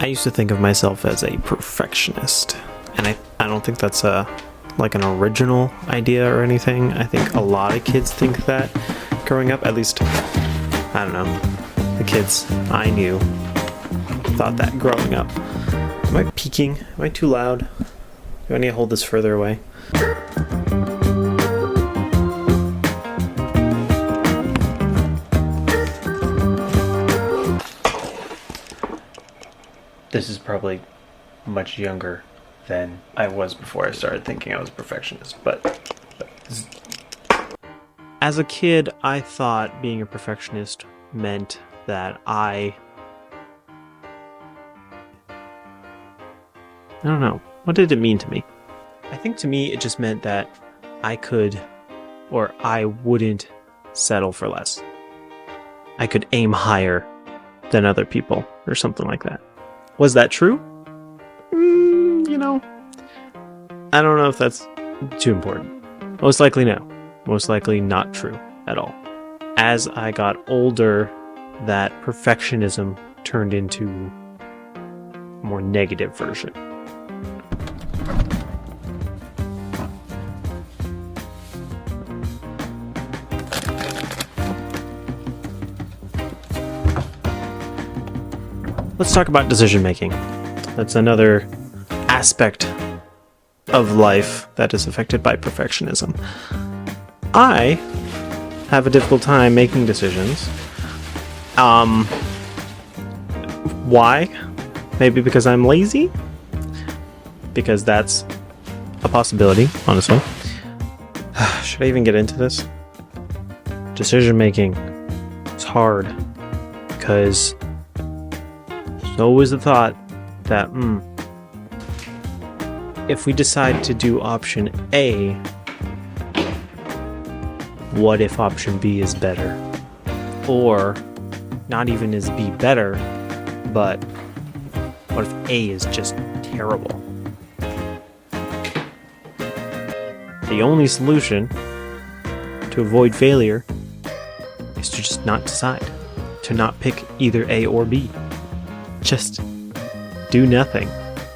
I used to think of myself as a perfectionist, and I don't think that's like an original idea or anything. I think a lot of kids think that growing up, at least, I don't know, the kids I knew thought that growing up. Am I peaking? Am I too loud? Do I need to hold this further away? This is probably much younger than I was before I started thinking I was a perfectionist, but as a kid, I thought being a perfectionist meant that I don't know. What did it mean to me? I think to me it just meant that I could, or I wouldn't settle for less. I could aim higher than other people or something like that. Was that true? I don't know if that's too important. Most likely no. Most likely not true at all. As I got older, that perfectionism turned into a more negative version. Let's talk about decision making. That's another aspect of life that is affected by perfectionism. I have a difficult time making decisions. Why? Maybe because I'm lazy? Because that's a possibility, honestly. Should I even get into this? Decision making is hard because there's always the thought that, if we decide to do option A, what if option B is better? Or, not even is B better, but what if A is just terrible? The only solution to avoid failure is to just not decide, to not pick either A or B. Just do nothing.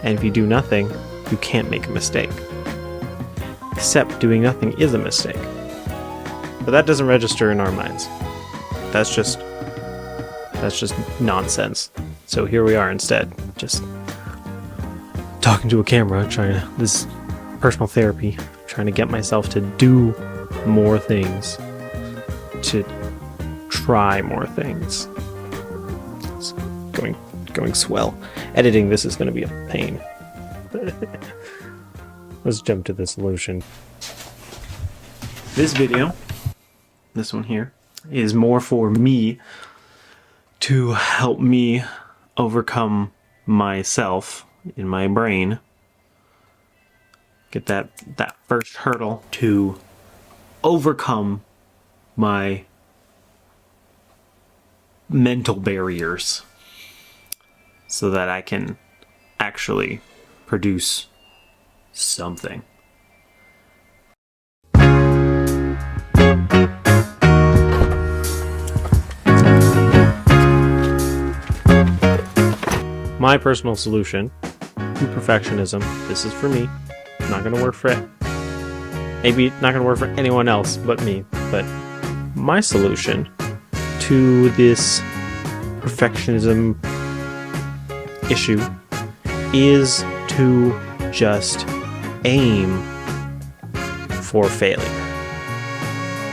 And if you do nothing, you can't make a mistake. Except doing nothing is a mistake. But that doesn't register in our minds. That's just nonsense. So here we are instead, just talking to a camera, this is personal therapy, trying to get myself to do more things, to try more things. It's going swell. Editing this is going to be a pain. Let's jump to the solution. This video, this one here, is more for me to help me overcome myself in my brain. Get that first hurdle to overcome my mental barriers so that I can actually produce something. My personal solution to perfectionism, this is for me, not going to work for it. Maybe not going to work for anyone else but me, but my solution to this perfectionism issue is to just aim for failure.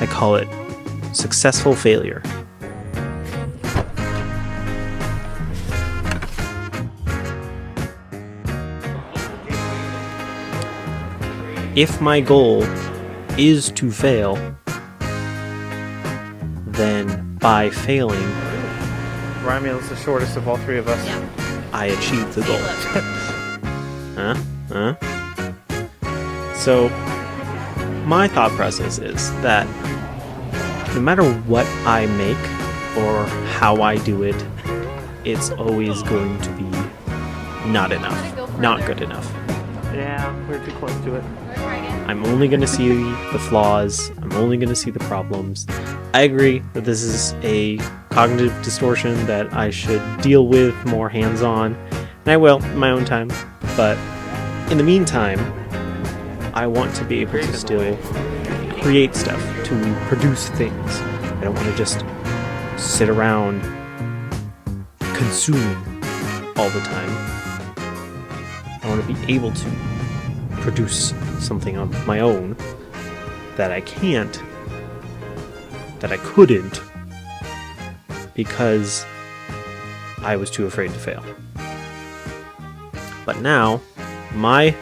I call it successful failure. If my goal is to fail, then by failing, Ramiel's the shortest of all three of us. Yeah. I achieve the goal. So, my thought process is that no matter what I make or how I do it, it's always going to be not enough, not good enough. Yeah, we're too close to it. I'm only going to see the flaws. I'm only going to see the problems. I agree that this is a cognitive distortion that I should deal with more hands-on, And I will in my own time, but in the meantime, I want to be able to still create stuff, to produce things. I don't want to just sit around consuming all the time. I want to be able to produce something of my own that I can't, that I couldn't, because I was too afraid to fail. But now, my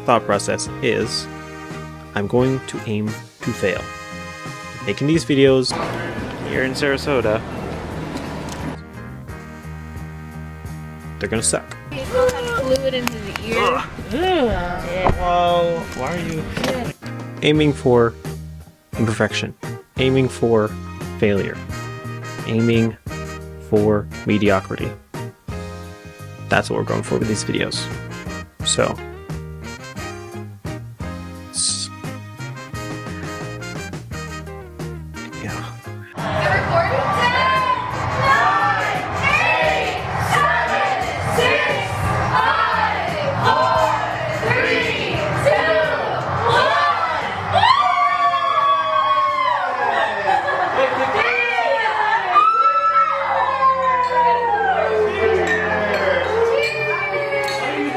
thought process is, I'm going to aim to fail. Making these videos. You're in Sarasota. They're gonna suck. Fluid into the ear. Whoa, why are you? Aiming for imperfection. Aiming for failure. Aiming for mediocrity. That's what we're going for with these videos. So, yeah.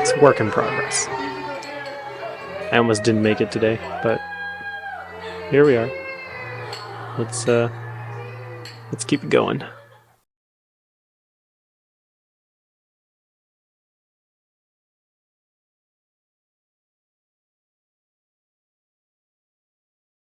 It's a work in progress. I almost didn't make it today, but here we are. Let's keep it going.